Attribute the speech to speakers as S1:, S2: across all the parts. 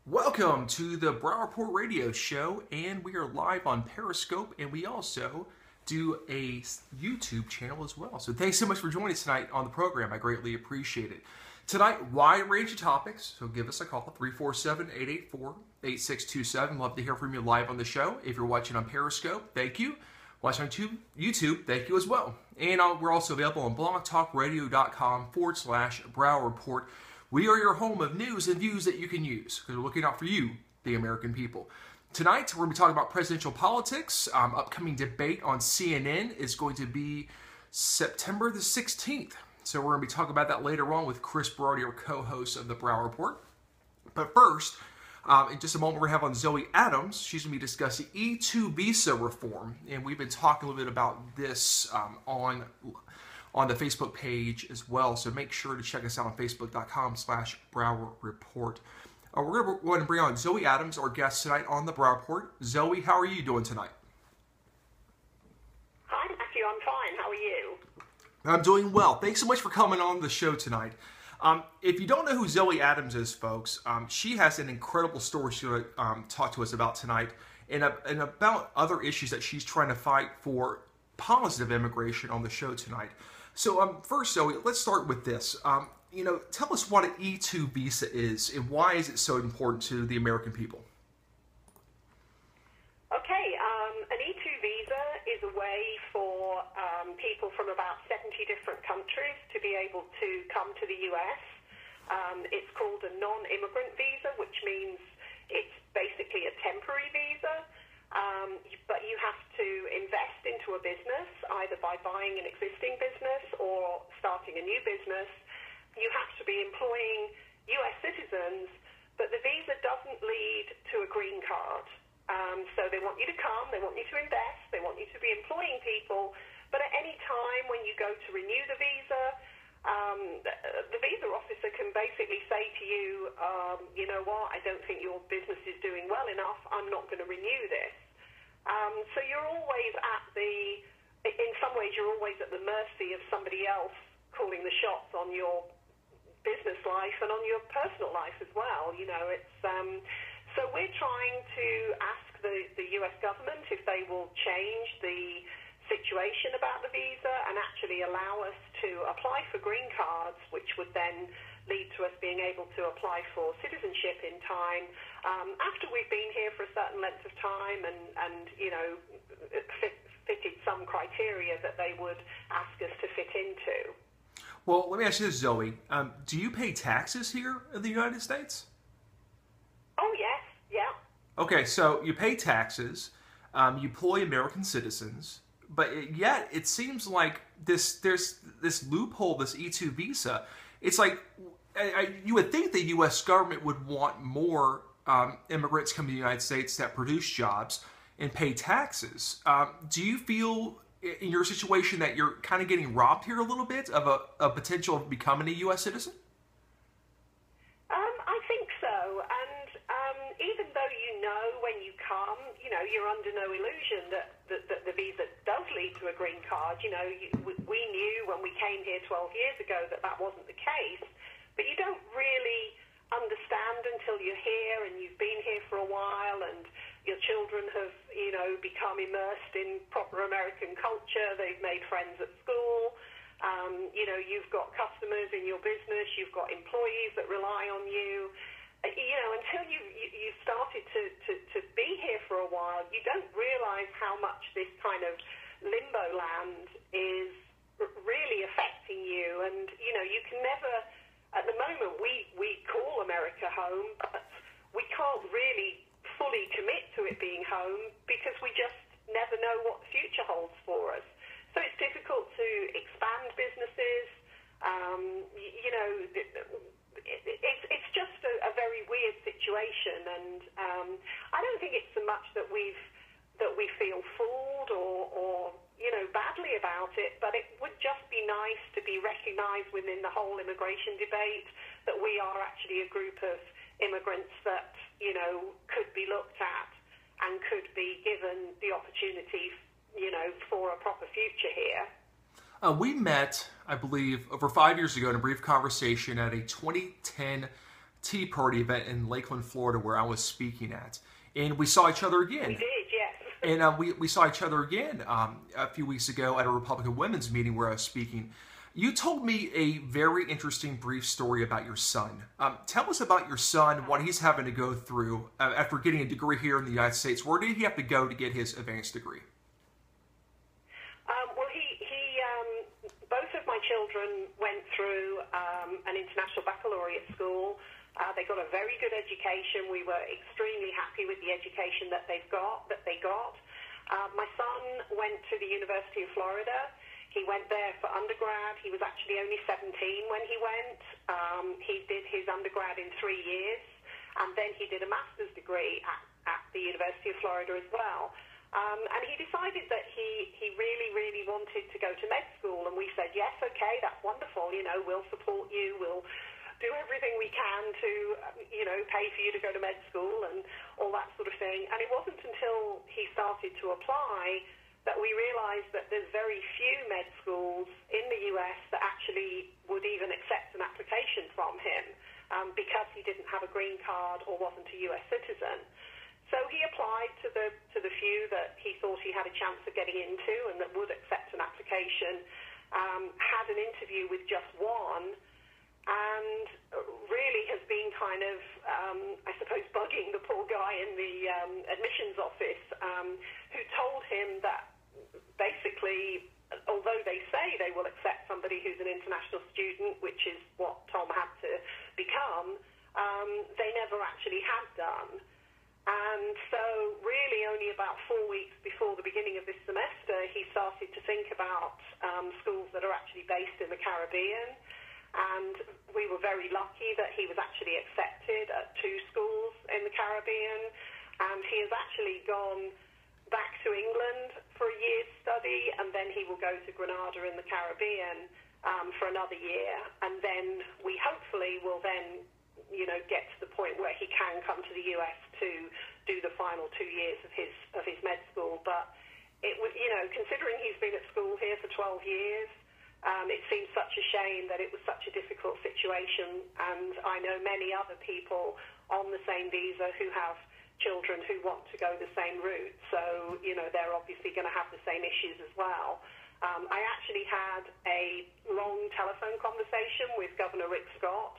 S1: Welcome to the Brow Report Radio Show, and we are live on Periscope, and we also do a YouTube channel as well. So thanks so much for joining us tonight on the program. I greatly appreciate it. Tonight, wide range of topics, so give us a call, 347-884-8627. Love to hear from you live on the show. If you're watching on Periscope, thank you. Watching on YouTube, thank you as well. And we're also available on blogtalkradio.com/Brow Report. We are your home of news and views that you can use because we're looking out for you, the American people. Tonight, we're going to be talking about presidential politics. Upcoming debate on CNN is going to be September the 16th. So we're going to be talking about that later on with Chris Berardi, our co-host of the Brow Report. But first, in just a moment, we're going to have on Zoe Adams. She's going to be discussing E-2 visa reform. And we've been talking a little bit about this on the Facebook page as well. So make sure to check us out on facebook.com/Brow Report. We're going to go ahead and bring on Zoe Adams, our guest tonight on the Brow Report. Zoe, how are you doing tonight?
S2: Hi, Matthew. I'm fine. How are you?
S1: I'm doing well. Thanks so much for coming on the show tonight. If you don't know who Zoe Adams is, folks, she has an incredible story she's going to talk to us about tonight and about other issues that she's trying to fight for positive immigration on the show tonight. So first, Zoe, let's start with this. Tell us what an E-2 visa is and why is it so important to the American people?
S2: Okay, an E-2 visa is a way for people from about 70 different countries to be able to come to the U.S. It's called a non-immigrant visa, which means it's basically a temporary visa. But you have to invest into a business, either by buying an existing business or starting a new business. You have to be employing U.S. citizens, but the visa doesn't lead to a green card. So they want you to come, they want you to invest, they want you to be employing people, but at any time when you go to renew the visa, the visa officer can basically say to you, you know what, I don't think your business is doing well enough, I'm not going to renew this. So you're always in some ways you're always at the mercy of somebody else calling the shots on your business life and on your personal life as well. So we're trying to ask the U.S. government if they will change the situation about the visa and actually allow us to apply for green cards, which would then lead to us being able to apply for citizenship in time after we've been here for a certain length of time and fitted some criteria that they would ask us to fit into.
S1: Well, let me ask you this, Zoe. Do you pay taxes here in the United States?
S2: Oh, yes. Yeah.
S1: Okay, so you pay taxes, you employ American citizens, but yet it seems like there's this loophole, this E-2 visa. It's like you would think the U.S. government would want more immigrants come to the United States that produce jobs and pay taxes. Do you feel in your situation that you're kind of getting robbed here a little bit of a potential of becoming a U.S. citizen?
S2: I think so. And even though when you come, you're under no illusion that the visa does lead to a green card. We knew when we came here 12 years ago that wasn't the case. But you don't really understand until you're here and you've been here for a while and your children have, become immersed in proper American culture. They've made friends at school. You've got customers in your business. You've got employees that rely on you. Until you've started to be here for a while, you don't realize how much this kind of limbo land is really affecting you. And, you can never... At the moment, we call America home, but we can't really fully commit to it being home because we just never know what the future holds for us. So it's difficult to expand businesses. It's just a very weird situation, and I don't think it's so much that we feel fooled or badly about it, but it would just be nice to be recognized within the whole immigration debate that we are actually a group of immigrants that, could be looked at and could be given the opportunity, for a proper future here.
S1: We met, I believe, over 5 years ago in a brief conversation at a 2010 Tea Party event in Lakeland, Florida, where I was speaking at. And we saw each other again.
S2: We did, yes.
S1: And we saw each other again a few weeks ago at a Republican women's meeting where I was speaking. You told me a very interesting, brief story about your son. Tell us about your son, what he's having to go through after getting a degree here in the United States. Where did he have to go to get his advanced degree?
S2: Well, both of my children went through an international baccalaureate school. They got a very good education. We were extremely happy with the education that they got. My son went to the University of Florida. He went there for undergrad. He was actually only 17 when he went. He did his undergrad in 3 years, and then he did a master's degree at the University of Florida as well. And he decided that he really, really wanted to go to med school, and we said, yes, okay, that's wonderful. We'll support you. We'll do everything we can to, pay for you to go to med school and all that sort of thing. And it wasn't until he started to apply that we realized that there's very few med schools in the U.S. that actually would even accept an application from him because he didn't have a green card or wasn't a U.S. citizen. So he applied to the few that he thought he had a chance of getting into and that would accept an application, had an interview with just one, and really has been kind of, I suppose, bugging the poor guy in the admissions office, who told him that basically, although they say they will accept somebody who's an international student, which is what Tom had to become, they never actually had done. And so really only about 4 weeks before the beginning of this semester, he started to think about schools that are actually based in the Caribbean. And we were very lucky that he was actually accepted at 2 schools in the Caribbean. And he has actually gone back to England for a year's study, and then he will go to Grenada in the Caribbean for another year. And then we hopefully will then, get to the point where he can come to the US to do the final 2 years of his med school. But it would, considering he's been at school here for 12 years, it seems such a shame that it was such a difficult situation. And I know many other people on the same visa who have children who want to go the same route. So, they're obviously going to have the same issues as well. I actually had a long telephone conversation with Governor Rick Scott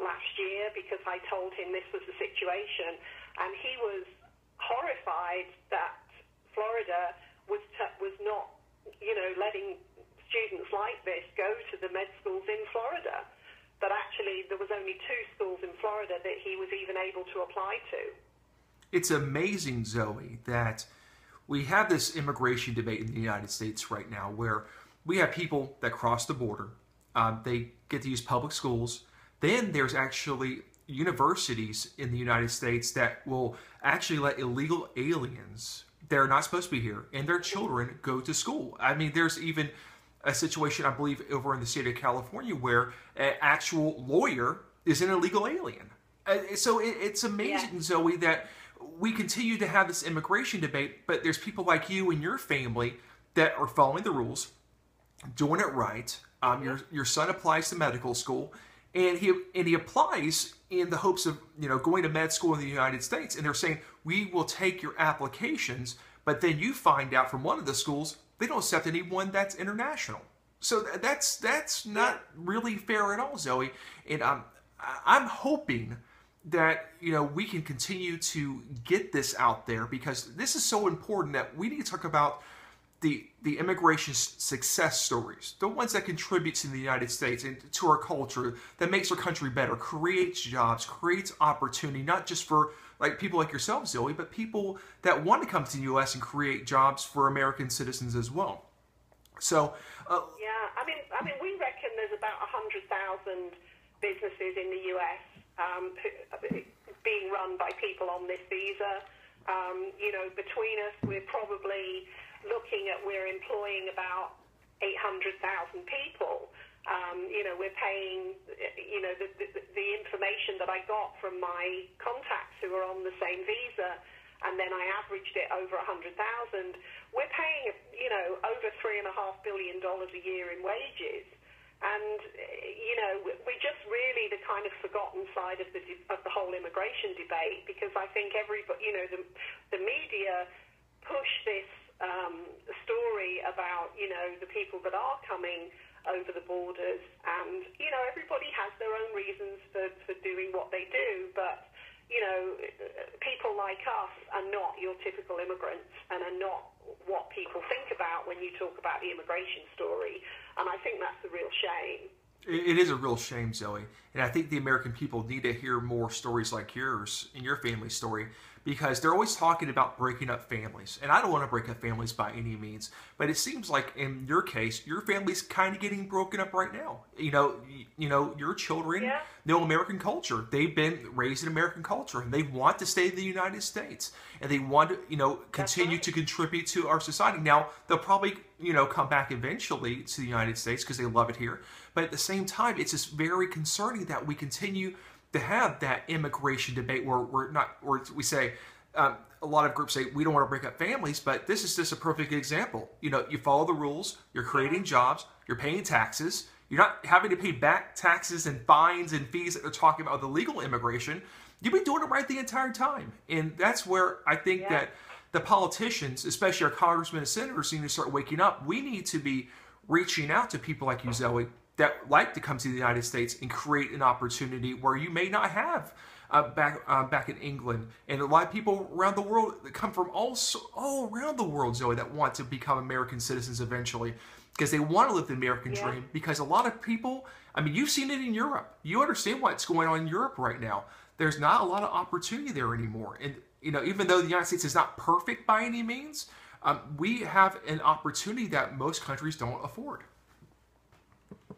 S2: last year because I told him this was the situation. And he was horrified that Florida was not, letting students like this go to the med schools in Florida. But actually, there was only 2 schools in Florida that he was even able to apply to.
S1: It's amazing, Zoe, that we have this immigration debate in the United States right now where we have people that cross the border. They get to use public schools. Then there's actually universities in the United States that will actually let illegal aliens that are not supposed to be here and their children go to school. I mean, there's even a situation, I believe, over in the state of California where an actual lawyer is an illegal alien. So it's amazing, yeah, Zoe, that we continue to have this immigration debate, but there's people like you and your family that are following the rules, doing it right. Your son applies to medical school, and he applies in the hopes of going to med school in the United States. And they're saying, we will take your applications, but then you find out from one of the schools they don't accept anyone that's international. So that's not really fair at all, Zoe. And I'm hoping that we can continue to get this out there, because this is so important that we need to talk about the immigration success stories, the ones that contribute to the United States and to our culture, that makes our country better, creates jobs, creates opportunity, not just for people like yourself, Zoe, but people that want to come to the U.S. and create jobs for American citizens as well. So,
S2: yeah, I mean, we reckon there's about 100,000 businesses in the U.S. Being run by people on this visa. Between us, we're probably looking at, we're employing about 800,000 people. We're paying, the information that I got from my contacts who are on the same visa, and then I averaged it over 100,000. We're paying, over $3.5 billion a year in wages. And, we're just really the kind of forgotten side of the whole immigration debate, because I think everybody, the media push this story about, the people that are coming over the borders, and, everybody has their own reasons for doing what they do, but, people like us are not your typical immigrants and are not what people think about when you talk about the immigration story, and I think that's a real shame.
S1: It is a real shame, Zoe. And I think the American people need to hear more stories like yours and your family story, because they're always talking about breaking up families. And I don't want to break up families by any means, but it seems like in your case, your family's kind of getting broken up right now. Your children know American culture. They've been raised in American culture, and they want to stay in the United States, and they want to, continue to contribute to our society. Now, they'll probably, come back eventually to the United States because they love it here. But at the same time, it's just very concerning that we continue to have that immigration debate where we say, a lot of groups say we don't want to break up families, but this is just a perfect example. You follow the rules, you're creating jobs, you're paying taxes, you're not having to pay back taxes and fines and fees that they're talking about the legal immigration. You've been doing it right the entire time. And that's where I think that the politicians, especially our congressmen and senators, need to start waking up. We need to be reaching out to people like you, Zoe, that like to come to the United States and create an opportunity where you may not have back in England. And a lot of people around the world that come from all around the world, Zoe, that want to become American citizens eventually, because they want to live the American dream. Because a lot of people, you've seen it in Europe. You understand what's going on in Europe right now. There's not a lot of opportunity there anymore. And, even though the United States is not perfect by any means, we have an opportunity that most countries don't afford.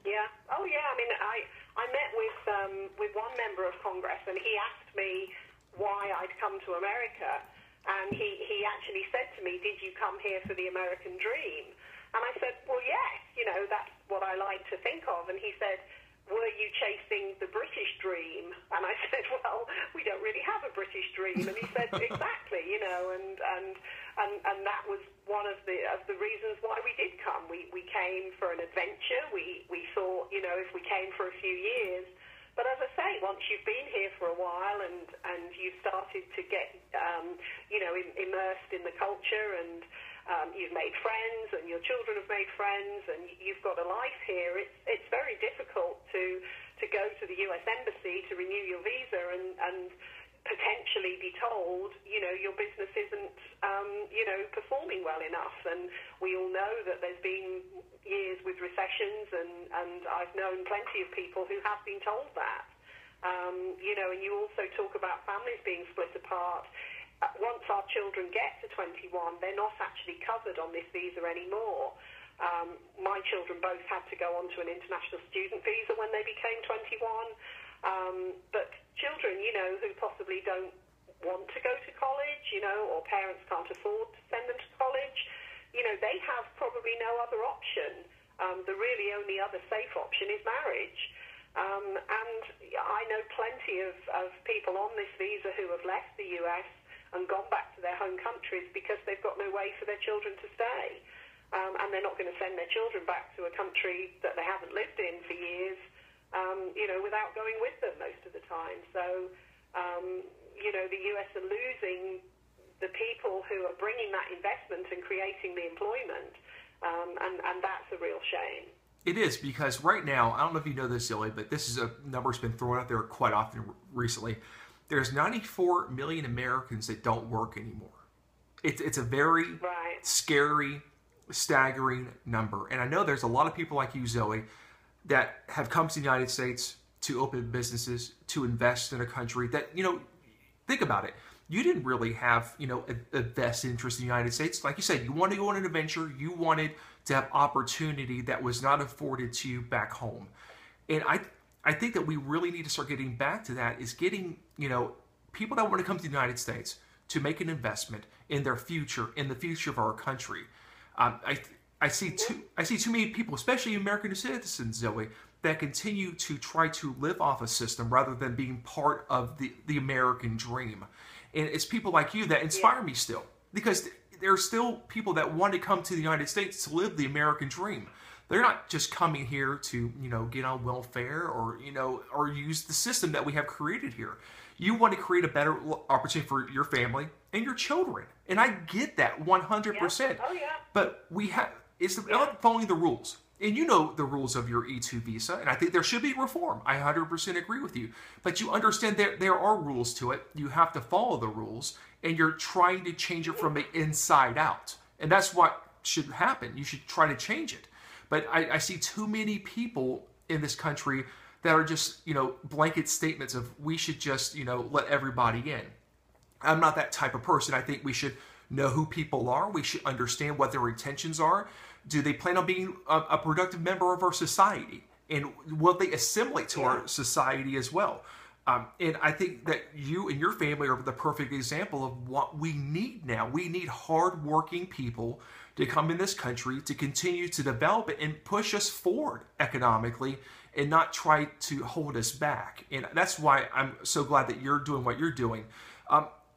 S2: Yeah. Oh, yeah. I met with one member of Congress, and he asked me why I'd come to America, and he actually said to me, "Did you come here for the American dream?" And I said, "Well, yes. That's what I like to think of." And he said, "Were you chasing the British dream?" And I said, "Well, we don't really have a British dream." And he said, "Exactly, and that was one of the reasons why we did come. We came for an adventure. We thought, if we came for a few years." But as I say, once you've been here for a while and you've started to get, immersed in the culture, and you've made friends, and your children have made friends, and you've got a life here, it's very difficult to go to the U.S. Embassy to renew your visa and potentially be told, your business isn't, performing well enough. And we all know that there's been years with recessions, and I've known plenty of people who have been told that. And you also talk about families being split apart. Once our children get to 21, they're not actually covered on this visa anymore. My children both had to go onto an international student visa when they became 21. But children, who possibly don't want to go to college, or parents can't afford to send them to college, they have probably no other option. The really only other safe option is marriage. And I know plenty of people on this visa who have left the US and gone back to their home countries because they've got no way for their children to stay. And they're not going to send their children back to a country that they haven't lived in for years, without going with them most of the time. So, the US are losing the people who are bringing that investment and creating the employment, and that's a real shame.
S1: It is, because right now, I don't know if you know this, Zoe, but this is a number that's been thrown out there quite often recently. There's 94 million Americans that don't work anymore. It's a very scary, staggering number. And I know there's a lot of people like you, Zoe, that have come to the United States to open businesses, to invest in a country that, think about it. You didn't really have, a vested interest in the United States. Like you said, you wanted to go on an adventure. You wanted to have opportunity that was not afforded to you back home. And I think that we really need to start getting back to that, is getting, people that want to come to the United States to make an investment in their future, in the future of our country. I see too many people, especially American citizens, Zoe, that continue to try to live off a system rather than being part of the American dream. And it's people like you that inspire me still, because there are still people that want to come to the United States to live the American dream. They're not just coming here to, get on welfare or use the system that we have created here. You want to create a better opportunity for your family and your children. And I get that 100%.
S2: Yeah. Oh, yeah.
S1: But it's about following the rules. And you know the rules of your E-2 visa, and I think there should be reform. I 100% agree with you. But you understand there are rules to it. You have to follow the rules, and you're trying to change it from the inside out. And that's what should happen. You should try to change it. But I see too many people in this country that are just, blanket statements of we should just, let everybody in. I'm not that type of person. I think we should know who people are. We should understand what their intentions are. Do they plan on being a productive member of our society? And will they assimilate to our society as well? And I think that you and your family are the perfect example of what we need now. We need hardworking people to come in this country to continue to develop it and push us forward economically and not try to hold us back. And that's why I'm so glad that you're doing what you're doing.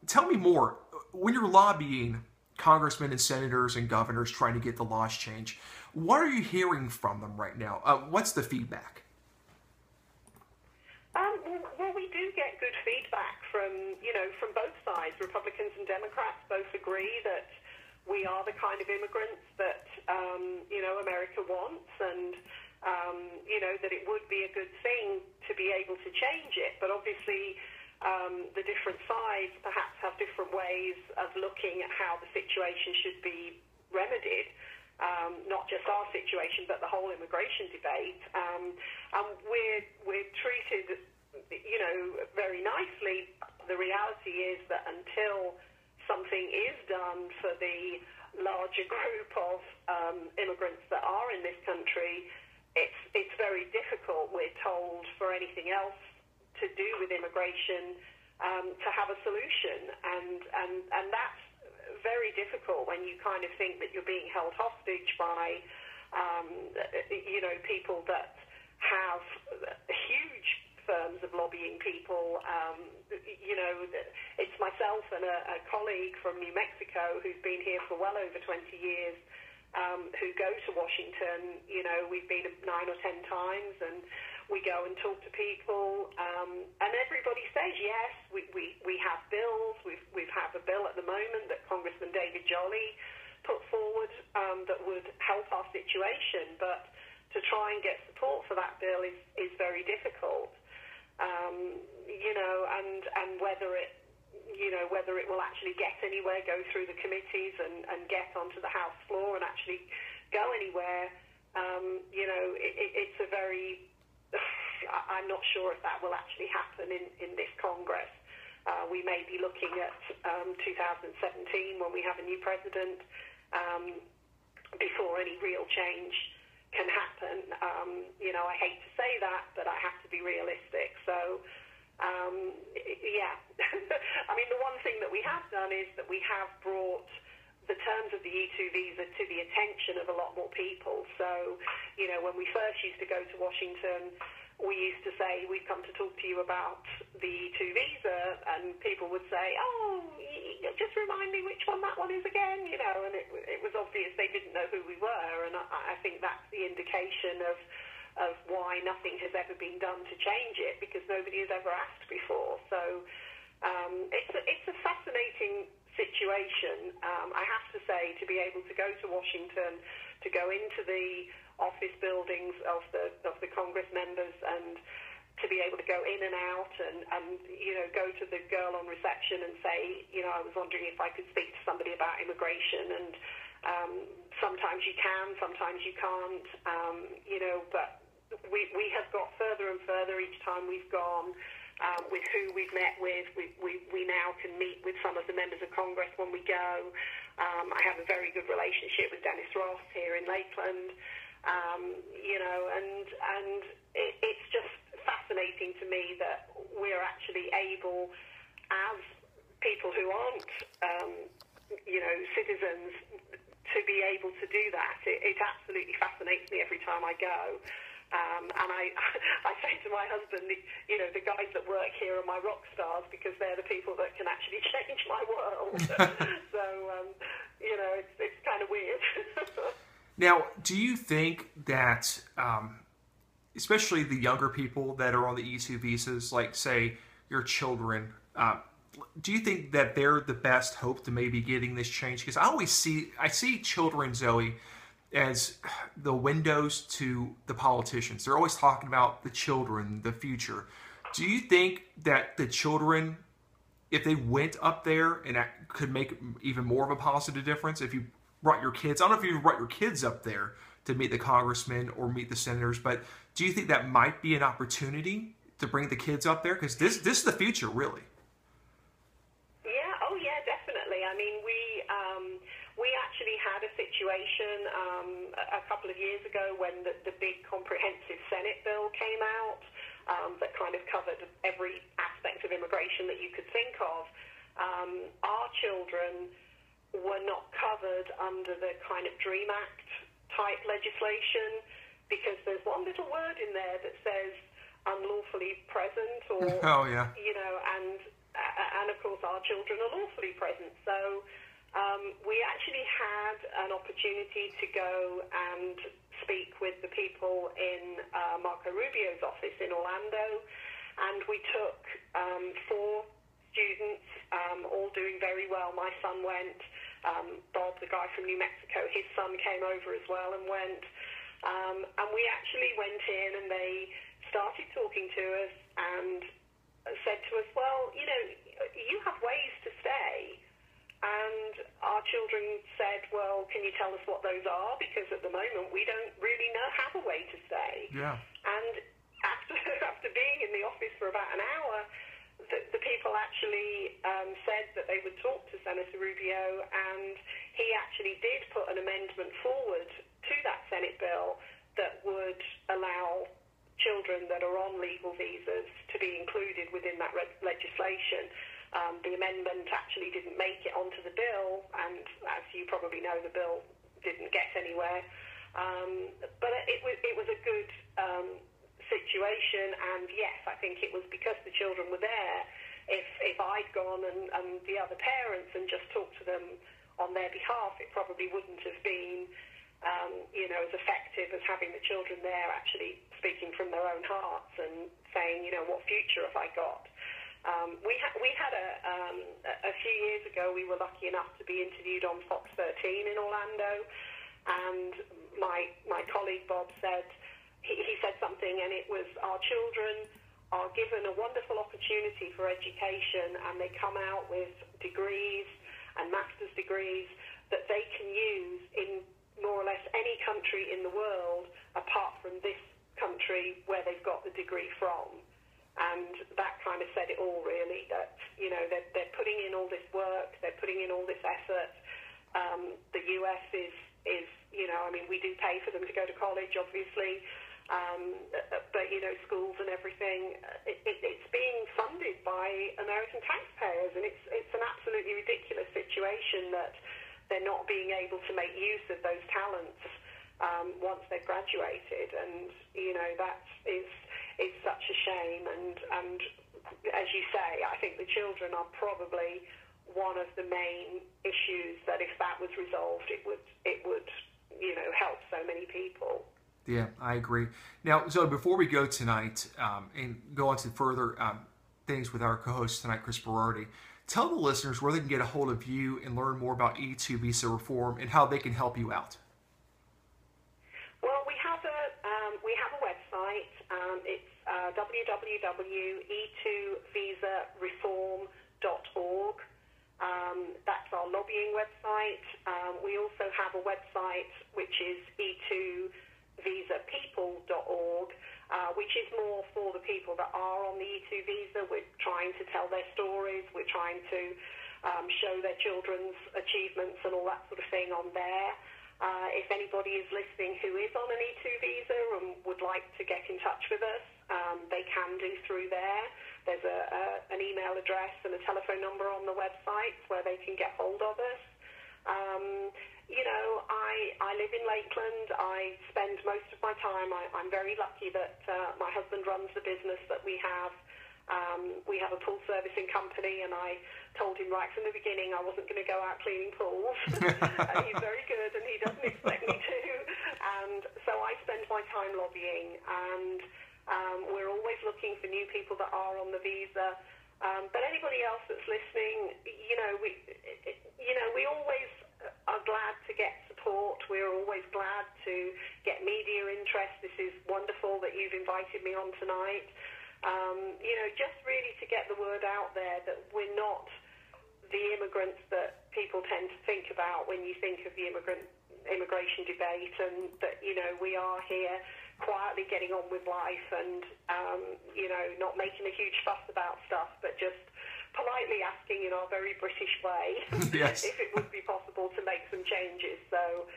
S1: Tell me more. When you're lobbying congressmen and senators and governors trying to get the laws changed, what are you hearing from them right now? What's the feedback?
S2: Well, we do get good feedback from both sides. Republicans and Democrats both agree that we are the kind of immigrants that, America wants, and, that it would be a good thing to be able to change it. But obviously, the different sides perhaps have different ways of looking at how the situation should be remedied. Not just our situation, but the whole immigration debate. And we're treated, very nicely. The reality is that until something is done for the larger group of immigrants that are in this country, it's very difficult, we're told, for anything else to do with immigration to have a solution. And that's very difficult when you kind of think that you're being held hostage by, people that have huge firms of lobbying people. It's myself and a colleague from New Mexico who's been here for well over 20 years who go to Washington. We've been 9 or 10 times, and we go and talk to people, and everybody says, yes, we have bills. We have a bill at the moment that Congressman David Jolly put forward that would help our situation, but to try and get support for that bill is very difficult. And whether it will actually get anywhere, go through the committees and get onto the House floor and actually go anywhere, it's a very... I'm not sure if that will actually happen in this Congress. We may be looking at 2017 when we have a new president before any real change can happen. I hate to say that, but I have to be realistic. So, I mean, the one thing that we have done is that we have brought the terms of the E-2 visa to the attention of a lot more people. So, when we first used to go to Washington, we used to say, we've come to talk to you about the E-2 visa, and people would say, oh, just remind me which one that one is again, and it was obvious they didn't know who we were, and I think that's the indication of why nothing has ever been done to change it, because nobody has ever asked before. So it's a fascinating situation, I have to say, to be able to go to Washington, to go into the office buildings of the Congress members, and to be able to go in and out and go to the girl on reception and say, I was wondering if I could speak to somebody about immigration. And sometimes you can, sometimes you can't, but we have got further and further each time we've gone. With who we've met with, we now can meet with some of the members of Congress when we go. I have a very good relationship with Dennis Ross here in Lakeland, and it's just fascinating to me that we're actually able, as people who aren't, citizens, to be able to do that. It absolutely fascinates me every time I go. And I say to my husband, the guys that work here are my rock stars, because they're the people that can actually change my world. So, it's kind of weird.
S1: Now, do you think that, especially the younger people that are on the E2 visas, like say your children, do you think that they're the best hope to maybe getting this change? Because I see children, Zoe, as the windows to the politicians. They're always talking about the children, the future. Do you think that the children, if they went up there, and that could make even more of a positive difference? If you brought your kids, I don't know if you brought your kids up there to meet the congressmen or meet the senators, but do you think that might be an opportunity to bring the kids up there? Because this is the future, really.
S2: Yeah, oh yeah, definitely. I mean, we actually had a situation a couple of years ago when the big comprehensive Senate bill came out that kind of covered every aspect of immigration that you could think of. Our children were not covered under the kind of DREAM Act type legislation because there's one little word in there that says unlawfully present, or
S1: oh yeah,
S2: and of course our children are lawfully present. So we actually had an opportunity to go and speak with the people in Marco Rubio's office in Orlando, and we took 4 students, all doing very well. My son went. Bob, the guy from New Mexico, his son came over as well and went. And we actually went in and they started talking to us and said to us, well, you have ways to stay. And our children said, well, can you tell us what those are? Because at the moment we don't really have a way to stay.
S1: Yeah.
S2: And after being in the office for about an hour, the people actually said that they would talk to Senator Rubio, and he actually did put an amendment forward to that Senate bill that would allow children that are on legal visas to be included within that legislation. The amendment actually didn't make it onto the bill, and as you probably know, the bill didn't get anywhere. But it was a good situation, and yes, I think it was because the children were there. If I'd gone and the other parents and just talked to them on their behalf, it probably wouldn't have been as effective as having the children there actually speaking from their own hearts and saying, what future have I got? We had a few years ago, we were lucky enough to be interviewed on Fox 13 in Orlando, and my colleague Bob said, he said something, and it was, our children are given a wonderful opportunity for education, and they come out with degrees and master's degrees that they can use in more or less any country in the world apart from this country where they've got the degree from. And that kind of said it all, really, that, they're putting in all this work, they're putting in all this effort. The US is we do pay for them to go to college, obviously, but, schools and everything, it's being funded by American taxpayers, and it's an absolutely ridiculous situation that they're not being able to make use of those talents once they've graduated, and, that is such a shame, and as you say, I think the children are probably one of the main issues that if that was resolved, it would help so many people.
S1: Yeah, I agree. Now, Zoe, before we go tonight and go on to further things with our co-host tonight, Chris Berardi, tell the listeners where they can get a hold of you and learn more about E2 visa reform and how they can help you out.
S2: Well, we have a website. It's www.e2visareform.org. That's our lobbying website. We also have a website which is e2visapeople.org, which is more for the people that are on the E2 visa. We're trying to tell their stories. We're trying to show their children's achievements and all that sort of thing on there. If anybody is listening who is on an E2 visa and would like to get in touch with us, they can do through there. There's an email address and a telephone number on the website where they can get hold of us. I live in Lakeland. I spend most of my time. I'm very lucky that my husband runs the business that we have We have a pool servicing company, and I told him right from the beginning I wasn't going to go out cleaning pools. He's very good, and he doesn't expect me to. And so I spend my time lobbying, and we're always looking for new people that are on the visa. But anybody else that's listening, we always are glad to get support. We're always glad to get media interest. This is wonderful that you've invited me on tonight. Just really to get the word out there that we're not the immigrants that people tend to think about when you think of the immigration debate, and that, we are here quietly getting on with life and, not making a huge fuss about stuff, but just politely asking in our very British way
S1: yes.
S2: if it would be possible to make some changes. So,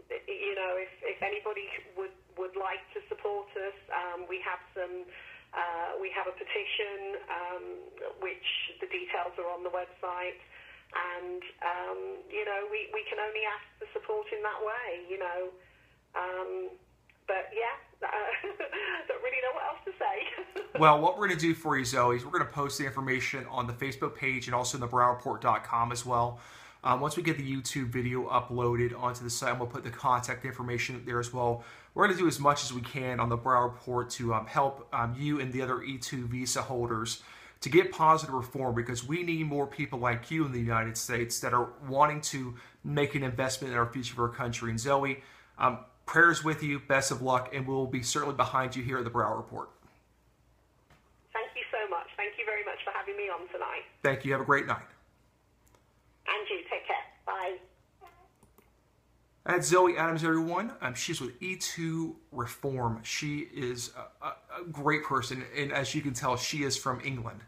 S2: if anybody would like to support us, we have a petition, which the details are on the website, and we can only ask for support in that way, but yeah, don't really know what else to say.
S1: Well, what we're going to do for you, Zoe, is we're going to post the information on the Facebook page and also in the BerardiReport.com as well. Once we get the YouTube video uploaded onto the site, we'll put the contact information there as well. We're going to do as much as we can on the Berardi Report to help you and the other E2 visa holders to get positive reform, because we need more people like you in the United States that are wanting to make an investment in our future of our country. And Zoe, prayers with you, best of luck, and we'll be certainly behind you here at the Berardi Report.
S2: Thank you so much. Thank you very much for having me on tonight.
S1: Thank you. Have a great night.
S2: And you, take care. Bye.
S1: That's Zoe Adams, everyone. She's with E2 Reform. She is a great person, and as you can tell, she is from England.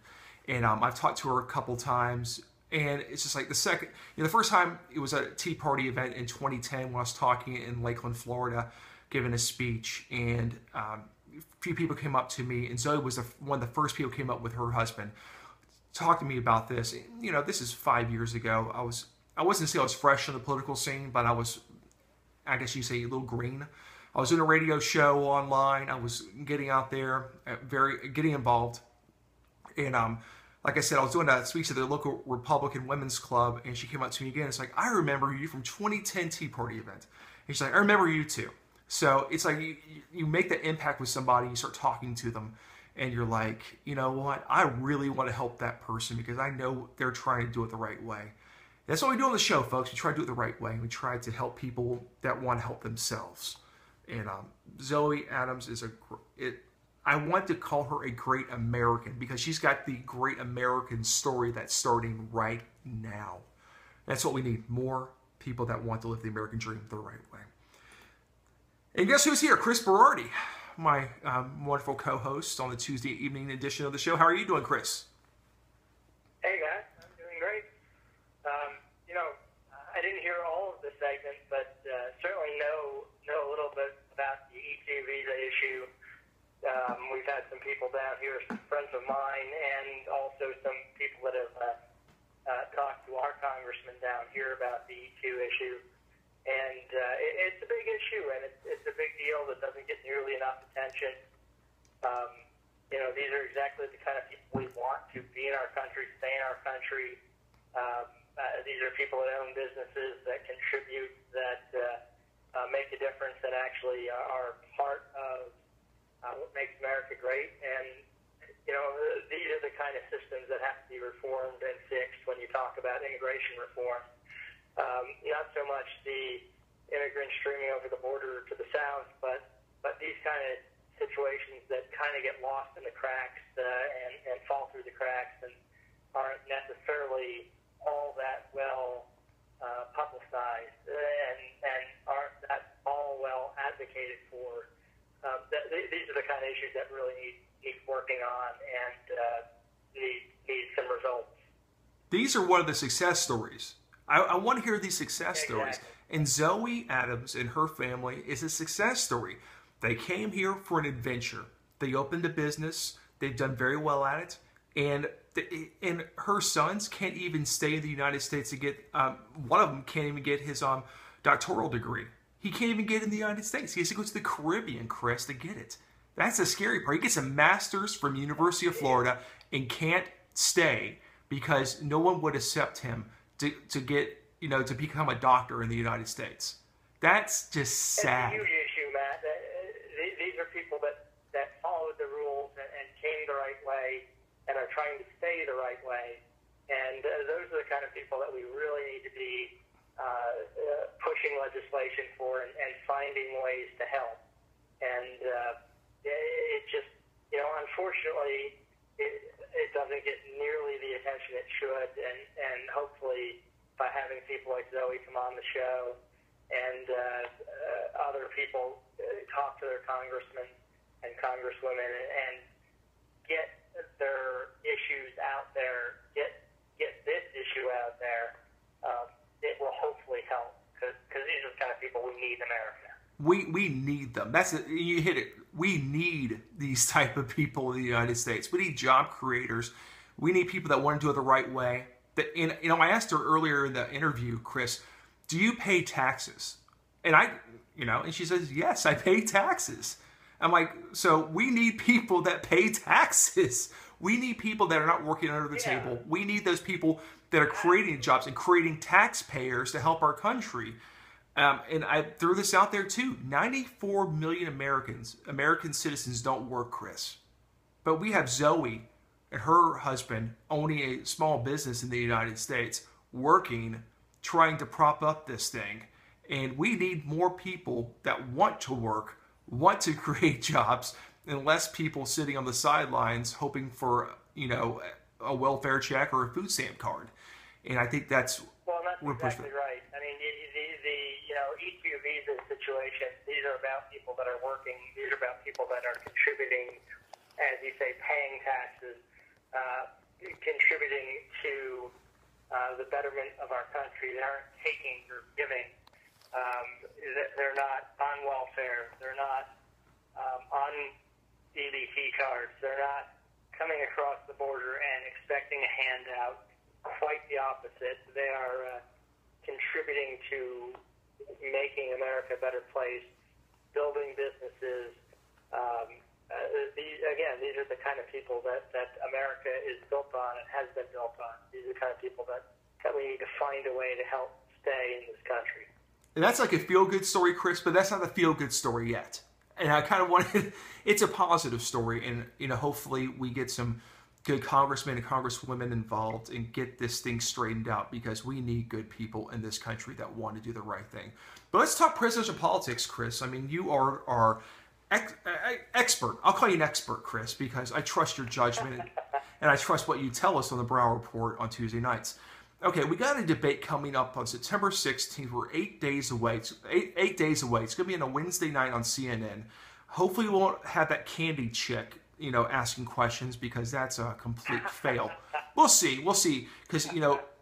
S1: And I've talked to her a couple times, and it's just like the first time it was at a Tea Party event in 2010 when I was talking in Lakeland, Florida, giving a speech, and a few people came up to me, and Zoe was one of the first people who came up with her husband, talked to me about this. This is 5 years ago. I wasn't saying I was fresh in the political scene, but I guess you say a little green. I was doing a radio show online. I was getting out there, getting involved. And like I said, I was doing a speech at the local Republican Women's Club, and she came up to me again. It's like, I remember you from 2010 Tea Party event. And she's like, I remember you too. So it's like you make that impact with somebody, you start talking to them, and you're like, you know what? I really want to help that person because I know they're trying to do it the right way. That's what we do on the show, folks. We try to do it the right way. We try to help people that want to help themselves. And Zoe Adams is I want to call her a great American because she's got the great American story that's starting right now. That's what we need. More people that want to live the American dream the right way. And guess who's here? Chris Berardi, my wonderful co-host on the Tuesday evening edition of the show. How are you doing, Chris?
S3: Hey, guys. I'm doing great. I didn't hear all of the segment, but certainly know a little bit about the E2 visa issue. We've had some people down here, some friends of mine, and also some people that have talked to our congressman down here about the E2 issue. And it's a big issue, and it's a big deal that doesn't get nearly enough attention. These are exactly the kind of people we want to be in our country, stay in our country. These are people that own businesses, that contribute, that make a difference, that actually are part of what makes America great. And, these are the kind of systems that have to be reformed and fixed when you talk about immigration reform. Not so much the immigrants streaming over the border to the south, but these kind of situations that kind of get lost in the cracks and fall through the cracks and aren't necessarily all that well publicized and aren't that all well advocated for. These are the kind of issues that really need working on and need some results.
S1: These are one of the success stories. I want to hear these success stories. And Zoe Adams and her family is a success story. They came here for an adventure. They opened a business. They've done very well at it. And her sons can't even stay in the United States to get, one of them can't even get his doctoral degree. He can't even get in the United States. He has to go to the Caribbean, Chris, to get it. That's the scary part. He gets a master's from University of Florida and can't stay because no one would accept him to get, to become a doctor in the United States. That's just sad.
S3: It's a huge issue, Matt. These are people that followed the rules and came the right way and are trying to stay the right way. And those are the kind of people that we really need to be pushing legislation for and finding ways to help. And it just, unfortunately, it doesn't get nearly the attention it should. And hopefully, by having people like Zoe come on the show and other people talk to their congressmen and congresswomen and get their issues out there, get this issue out there, it will hopefully help because these are the kind of people we need in America.
S1: We need them. You hit it. We need these type of people in the United States. We need job creators. We need people that want to do it the right way. I asked her earlier in the interview, Chris, do you pay taxes? And and she says, yes, I pay taxes. I'm like, so we need people that pay taxes. We need people that are not working under the table. We need those people that are creating jobs and creating taxpayers to help our country. And I threw this out there too. 94 million American citizens don't work, Chris. But we have Zoe and her husband owning a small business in the United States, working, trying to prop up this thing. And we need more people that want to work, want to create jobs, and less people sitting on the sidelines hoping for, a welfare check or a food stamp card. And I think that's
S3: exactly right. I mean, the E2 visa situation, these are about people that are working. These are about people that are contributing, as you say, paying taxes, contributing to the betterment of our country. They aren't taking or giving. They're not on welfare. They're not on EBT cards. They're not coming across the border and expecting a handout. Quite the opposite. They are contributing to making America a better place, building businesses. These are the kind of people that America is built on and has been built on. These are the kind of people that we need to find a way to help stay in this country.
S1: And that's like a feel-good story, Chris, but that's not a feel-good story yet. And I kind of wanted, it's a positive story, and hopefully we get some good congressmen and congresswomen involved and get this thing straightened out, because we need good people in this country that want to do the right thing. But let's talk presidential politics, Chris. I mean, you are our expert. I'll call you an expert, Chris, because I trust your judgment and I trust what you tell us on the Brow Report on Tuesday nights. Okay, we got a debate coming up on September 16th. We're 8 days away. It's 8 days away. It's going to be on a Wednesday night on CNN. Hopefully we won't have that candy chick, asking questions, because that's a complete fail. We'll see. We'll see. Because,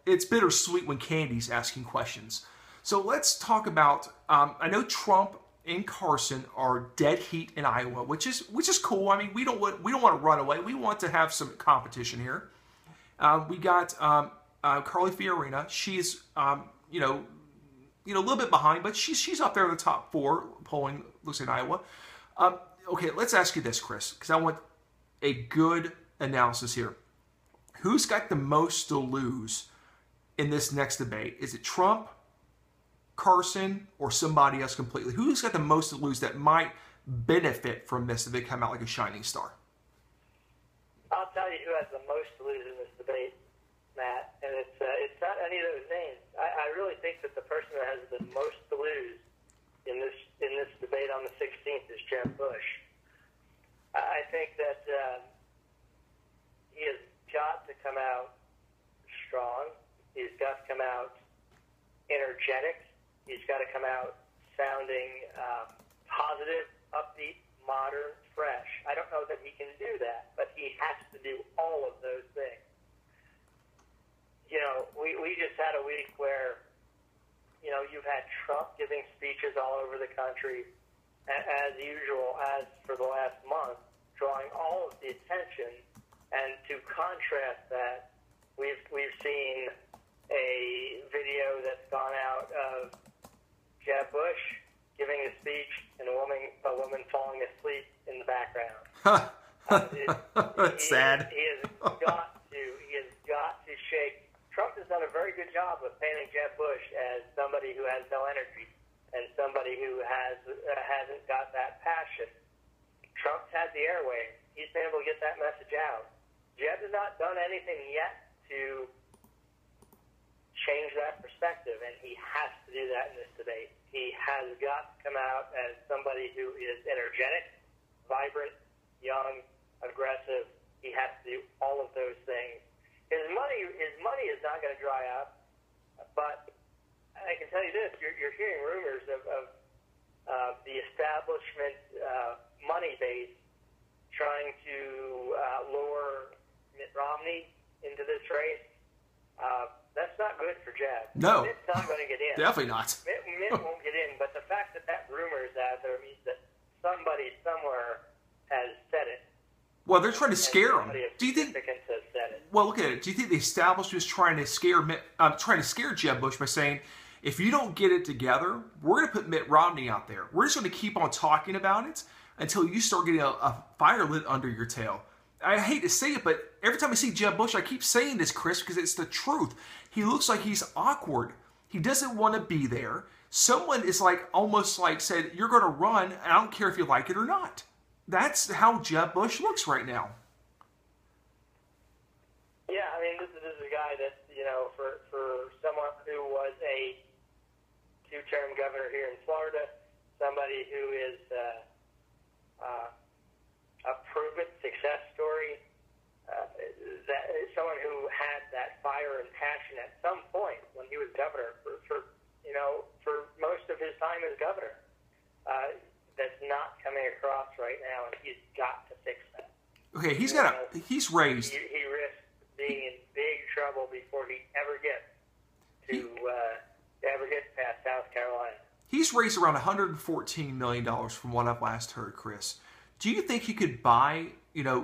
S1: it's bittersweet when Candy's asking questions. So let's talk about, I know Trump and Carson are dead heat in Iowa, which is cool. I mean, we don't want to run away. We want to have some competition here. We got Carly Fiorina. She's a little bit behind, but she's up there in the top 4 polling looks in Iowa. Okay, let's ask you this, Chris, because I want a good analysis here. Who's got the most to lose in this next debate? Is it Trump, Carson, or somebody else completely? Who's got the most to lose that might benefit from this if they come out like a shining star?
S3: I'll tell you who has the most to lose in this debate, Matt, and it's not any of those names. I really think that the person that has the most to lose in this debate on the 16th is Jeb Bush. I think that he has got to come out strong. He's got to come out energetic. He's got to come out sounding positive, upbeat, modern, fresh. I don't know that he can do that, but he has to do all of those things. We just had a week where, you've had Trump giving speeches all over the country, as usual, as for the last month, drawing all of the attention. And to contrast that, we've seen a video that's gone out of Jeb Bush giving a speech and a woman falling asleep in the background.
S1: That's sad.
S3: He has got to shake. Trump has done a very good job of painting Jeb Bush as somebody who has no energy and somebody who hasn't got that passion. Trump's had the airwaves. He's been able to get that message out. Jeb has not done anything yet to change that perspective, and he has to do that in this debate. He has got to come out as somebody who is energetic, vibrant, young, aggressive. He has to do all of those things. His money is not going to dry up, but I can tell you this: you're hearing rumors of the establishment money base trying to lure Mitt Romney into this race. That's not good for Jeb.
S1: No.
S3: Mitt's not going to get in.
S1: Definitely not.
S3: Mitt won't get in, but the fact that rumor is out there means that somebody somewhere has said it.
S1: Well, they're trying to scare him. Do you think?
S3: Has said it.
S1: Well, look at it. Do you think the establishment is trying to scare Jeb Bush by saying, if you don't get it together, we're going to put Mitt Romney out there. We're just going to keep on talking about it until you start getting a fire lit under your tail. I hate to say it, but every time I see Jeb Bush, I keep saying this, Chris, because it's the truth. He looks like he's awkward. He doesn't want to be there. Someone is almost said, you're going to run, and I don't care if you like it or not. That's how Jeb Bush looks right now.
S3: Yeah, I mean, this is a guy that, for someone who was a two-term governor here in Florida, somebody who is a proven success story, that someone who had that fire and passion at some point when he was governor for most of his time as governor. That's not coming across right now, and he's got to fix that.
S1: Okay, he's raised.
S3: He risks being in big trouble before he ever gets past South Carolina.
S1: He's raised around $114 million from what I've last heard, Chris. Do you think he could buy,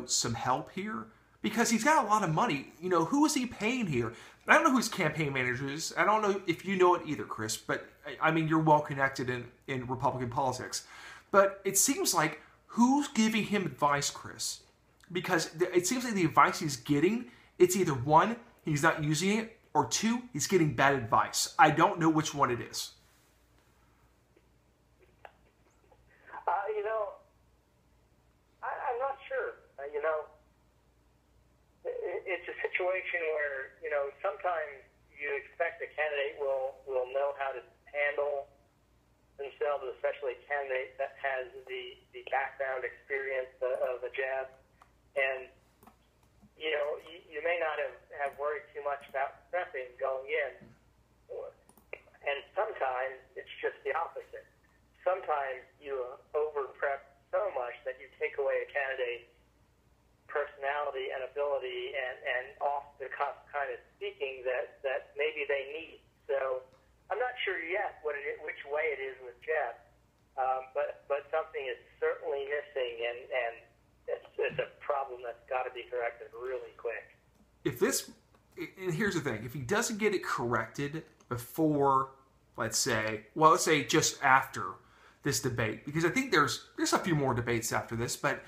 S1: some help here? Because he's got a lot of money. Who is he paying here? I don't know who his campaign manager is. I don't know if you know it either, Chris. But, I mean, you're well connected in Republican politics. But it seems like who's giving him advice, Chris? Because it seems like the advice he's getting, it's either one, he's not using it, or two, he's getting bad advice. I don't know which one it is.
S3: I'm not sure. It's a situation where, sometimes you expect a candidate will know how to handle themselves, especially a candidate that has the background experience of a Jeb. And, you may not have worried too much about prepping going in. And sometimes it's just the opposite. Sometimes you over-prep so much that you take away a candidate's personality and ability and off-the-cuff kind of speaking that maybe they need. So I'm not sure yet which way it is with Jeb, but something is certainly missing, and it's a problem that's got to be corrected really quick.
S1: And here's the thing, if he doesn't get it corrected before, let's say just after this debate, because I think there's a few more debates after this, but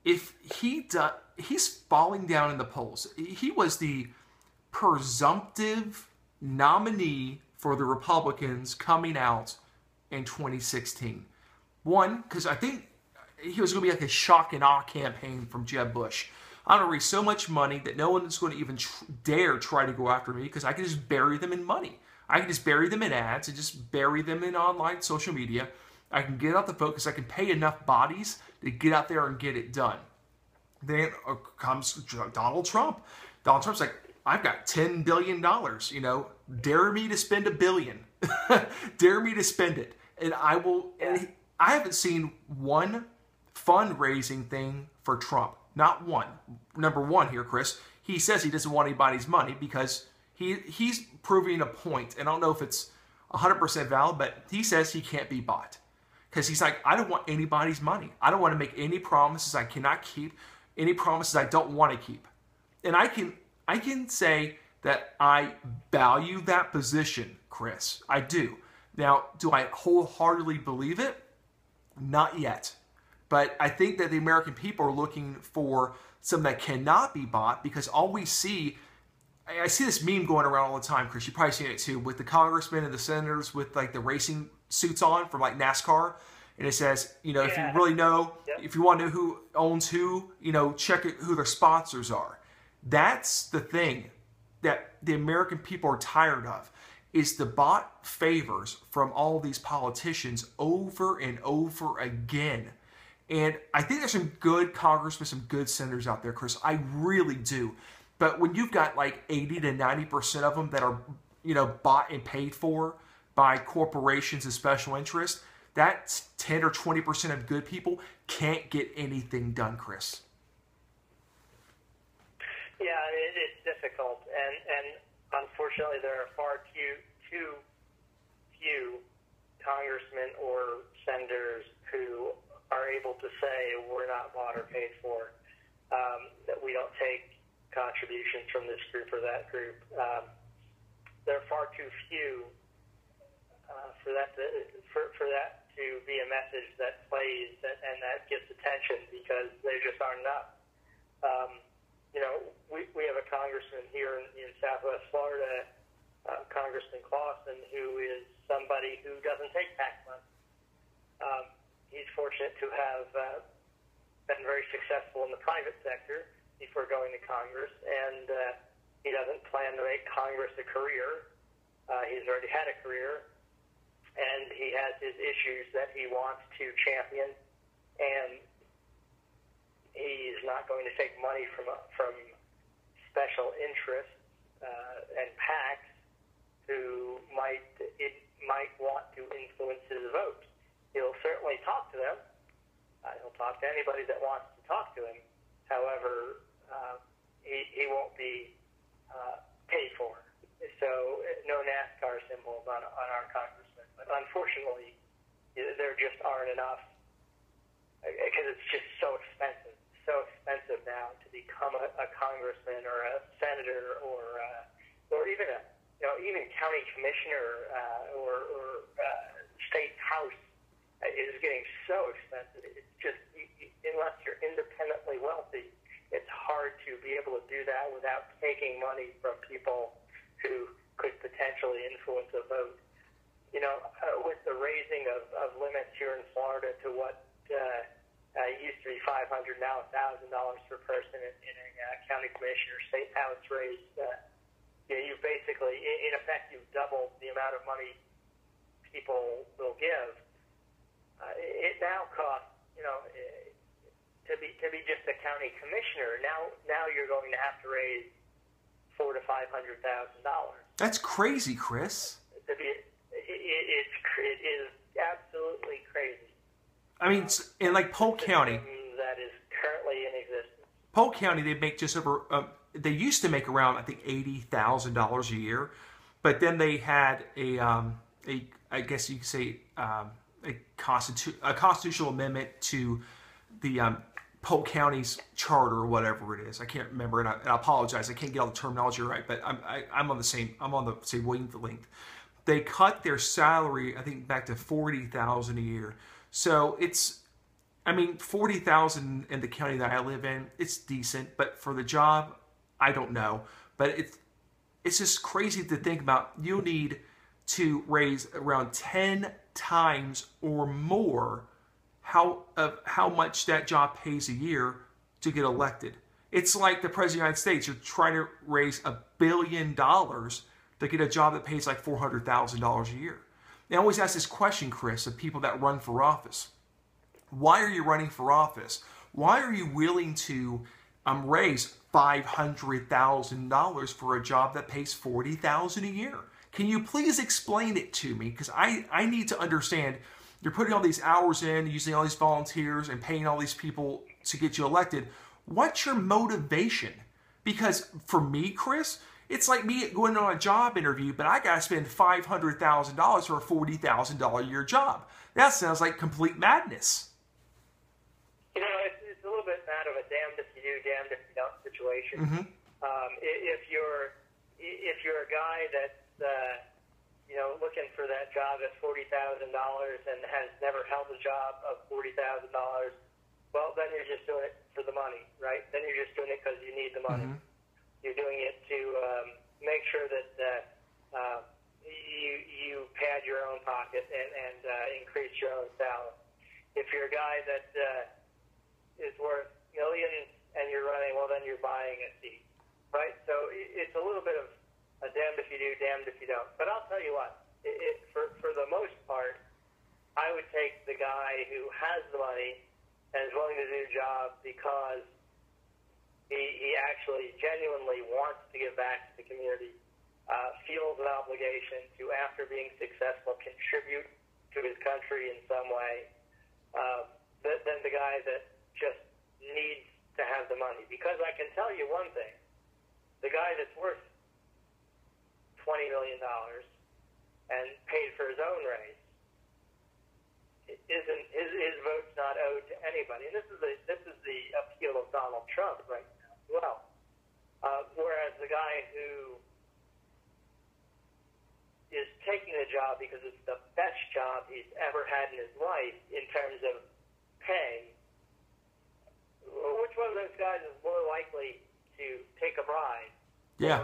S1: if he's falling down in the polls. He was the presumptive nominee for the Republicans coming out in 2016. One, because I think he was going to be like a shock and awe campaign from Jeb Bush. I'm going to raise so much money that no one is going to even dare try to go after me because I can just bury them in money. I can just bury them in ads and just bury them in online social media. I can get out the vote because I can pay enough bodies to get out there and get it done. Then comes Donald Trump. Donald Trump's like, I've got $10 billion, dare me to spend $1 billion. Dare me to spend it. And I will, and I haven't seen one fundraising thing for Trump. Not one. Number one here, Chris, he says he doesn't want anybody's money because he's proving a point. And I don't know if it's 100% valid, but he says he can't be bought. Because he's like, I don't want anybody's money. I don't want to make any promises I cannot keep, any promises I don't want to keep. And I can say that I value that position, Chris. I do. Now, do I wholeheartedly believe it? Not yet. But I think that the American people are looking for something that cannot be bought, because all we see, I see this meme going around all the time, Chris, you've probably seen it too, with the congressmen and the senators with like the racing suits on from like NASCAR. And it says, you know, if you really know, if you want to know who owns who, you know, check who their sponsors are. That's the thing that the American people are tired of, is the bought favors from all these politicians over and over again. And I think there's some good congressmen, some good senators out there, Chris. I really do. But when you've got like 80 to 90% of them that are, you know, bought and paid for by corporations and special interests, that 10 or 20% of good people can't get anything done, Chris.
S3: Yeah, it's difficult, and unfortunately, there are far too few congressmen or senators who are able to say we're not bought or paid for, that we don't take contributions from this group or that group. There are far too few for that to be a message that plays and that gets attention, because there just aren't enough. You know, we have a congressman here in Southwest Florida, Congressman Clausen, who is somebody who doesn't take tax money. He's fortunate to have been very successful in the private sector before going to Congress, and he doesn't plan to make Congress a career. He's already had a career, and he has his issues that he wants to champion, and he's not going to take money from special interests and PACs who might want to influence his vote. He'll certainly talk to them. He'll talk to anybody that wants to talk to him. However, he won't be paid for. So no NASCAR symbols on our congressmen. But unfortunately, there just aren't enough, because it's just so expensive now to become a congressman or a senator or even even county commissioner or state house is getting so expensive. It's just, unless you're independently wealthy, it's hard to be able to do that without taking money from people who could potentially influence a vote. You know, with the raising of limits here in Florida to what used to be $500, now $1,000 per person in a county commissioner state house race, you basically, in effect, you've doubled the amount of money people will give. It now costs, you know, to be just a county commissioner. Now you're going to have to raise $400,000 to $500,000.
S1: That's crazy, Chris.
S3: It is absolutely crazy.
S1: I mean, in like Polk County,
S3: that is currently in existence.
S1: Polk County, they make just over. They used to make around, I think, $80,000 a year, but then they had I guess you could say, a constitutional amendment to the Polk County's charter or whatever it is. I can't remember, and I apologize. I can't get all the terminology right, but I'm on the same wavelength. They cut their salary, I think, back to $40,000 a year. So it's, I mean, $40,000 in the county that I live in, it's decent, but for the job, I don't know. But it's just crazy to think about. You'll need to raise around 10 times or more how much that job pays a year to get elected. It's like the President of the United States. You're trying to raise $1 billion to get a job that pays like $400,000 a year. They always ask this question, Chris, of people that run for office. Why are you running for office? Why are you willing to raise $500,000 for a job that pays $40,000 a year? Can you please explain it to me? Because I need to understand. You're putting all these hours in, using all these volunteers, and paying all these people to get you elected. What's your motivation? Because for me, Chris, it's like me going on a job interview, but I got to spend $500,000 for a $40,000 a year job. That sounds like complete madness.
S3: You know, it's a little bit out of a damned if you do, damned if you don't situation.
S1: Mm-hmm.
S3: If you're a guy that's looking for that job at $40,000 and has never held a job of $40,000, well, then you're just doing it for the money, right? Then you're just doing it because you need the money.
S1: Mm-hmm.
S3: You're doing it to make sure that you pad your own pocket and increase your own salary. If you're a guy that is worth millions and you're running, well, then you're buying a seat, right? So it's a little bit of a damned if you do, damned if you don't. But I'll tell you what, for the most part, I would take the guy who has the money and is willing to do the job because he actually genuinely wants to give back to the community, feels an obligation to, after being successful, contribute to his country in some way, than the guy that just needs to have the money. Because I can tell you one thing, the guy that's worth $20 million and paid for his own race, his vote's not owed to anybody. And this is the appeal of Donald Trump right now as well. Whereas the guy who is taking the job because it's the best job he's ever had in his life in terms of pay, which one of those guys is more likely to take a bribe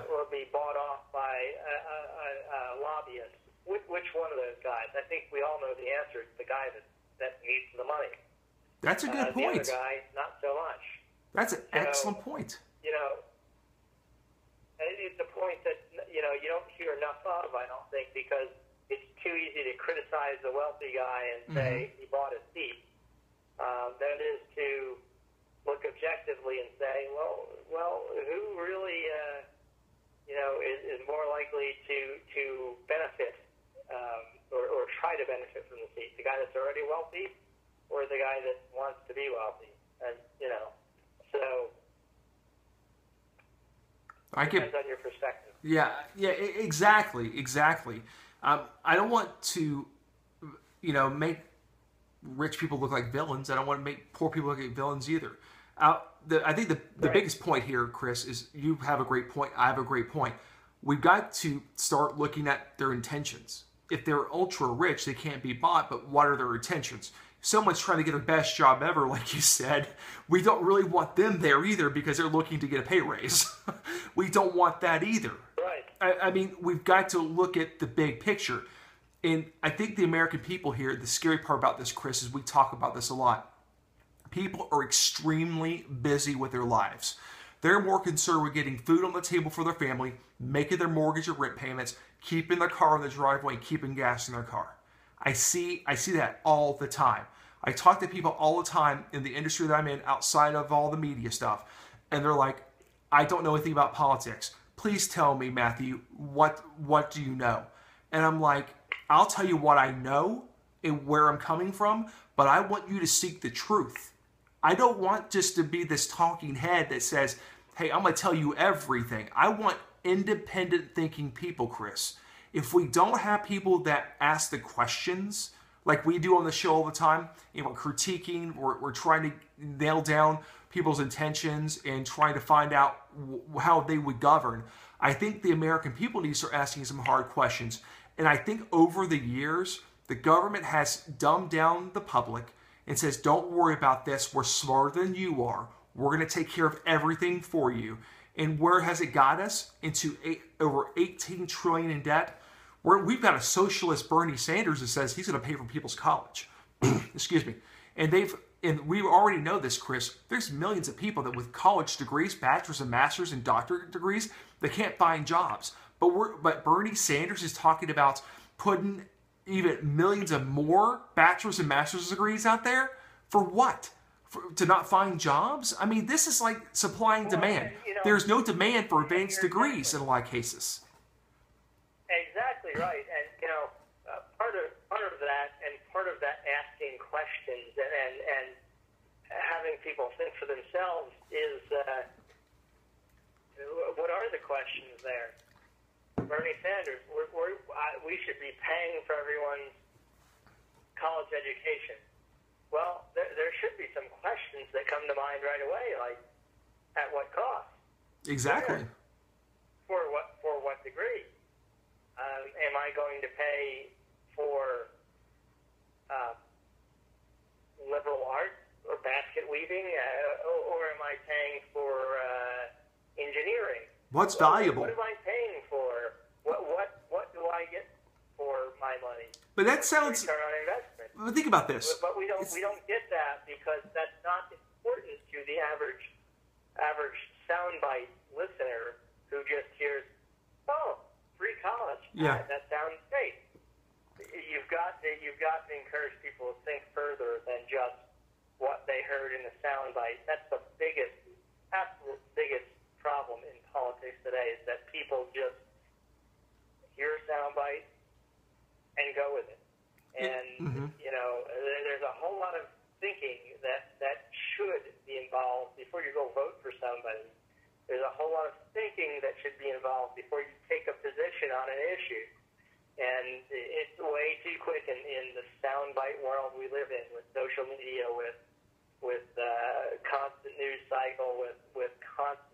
S3: or be bought off by a lobbyist? Which one of those guys? I think we all know the answer. It's the guy that needs the money.
S1: That's a good point.
S3: The other guy, not so much.
S1: That's an excellent point.
S3: You know, and it's a point that, you know, you don't hear enough of, I don't think, because it's too easy to criticize the wealthy guy and say he bought a seat. Than it is to look objectively and say, well, who really, is more likely to benefit or try to benefit from the seat? The guy that's already wealthy or the guy that wants to be wealthy? And, so depends on your perspective.
S1: Yeah, exactly. I don't want to, make rich people look like villains. I don't want to make poor people look like villains either. I think the biggest point here, Chris, is you have a great point. I have a great point. We've got to start looking at their intentions. If they're ultra rich, they can't be bought, but what are their intentions? Someone's trying to get the best job ever, like you said. We don't really want them there either because they're looking to get a pay raise. We don't want that either.
S3: Right.
S1: I mean, we've got to look at the big picture. And I think the American people here, the scary part about this, Chris, is we talk about this a lot. People are extremely busy with their lives. They're more concerned with getting food on the table for their family, making their mortgage or rent payments, keeping their car in the driveway, keeping gas in their car. I see that all the time. I talk to people all the time in the industry that I'm in, outside of all the media stuff, and they're like, I don't know anything about politics. Please tell me, Matthew, what do you know? And I'm like, I'll tell you what I know and where I'm coming from, but I want you to seek the truth. I don't want just to be this talking head that says, hey, I'm going to tell you everything. I want independent thinking people, Chris. If we don't have people that ask the questions like we do on the show all the time, we're critiquing, we're trying to nail down people's intentions and trying to find out how they would govern, I think the American people need to start asking some hard questions. And I think over the years, the government has dumbed down the public and says, don't worry about this. We're smarter than you are. We're going to take care of everything for you. And where has it got us? Into over $18 trillion in debt. We've got a socialist Bernie Sanders that says he's going to pay for people's college. Excuse me. And we already know this, Chris. There's millions of people that with college degrees, bachelor's and master's and doctorate degrees, they can't find jobs. But Bernie Sanders is talking about putting even millions of more bachelor's and master's degrees out there for what? To not find jobs? I mean, this is like supply and demand. There's no demand for advanced degrees in a lot of cases.
S3: Exactly right. And part of that, and part of that asking questions and having people think for themselves is what are the questions there? Bernie Sanders, we should be paying for everyone's college education. Well, there should be some questions that come to mind right away, like at what cost?
S1: Exactly.
S3: For what degree? Am I going to pay for liberal arts or basket weaving
S1: What's valuable?
S3: What am I paying for? What do I get for my money?
S1: But that sounds.
S3: Return on investment.
S1: Well, think about this.
S3: But we don't get that because that's not important to the average soundbite listener who just hears, "Oh, free college.
S1: Yeah.
S3: That sounds great." You've got to encourage people to think further than just what they heard in the soundbite. That's the absolute biggest problem in politics today, is that people just hear a soundbite and go with it. And, there's a whole lot of thinking that should be involved before you go vote for somebody. There's a whole lot of thinking that should be involved before you take a position on an issue. And it's way too quick in the soundbite world we live in, with social media, with constant news cycle, with constant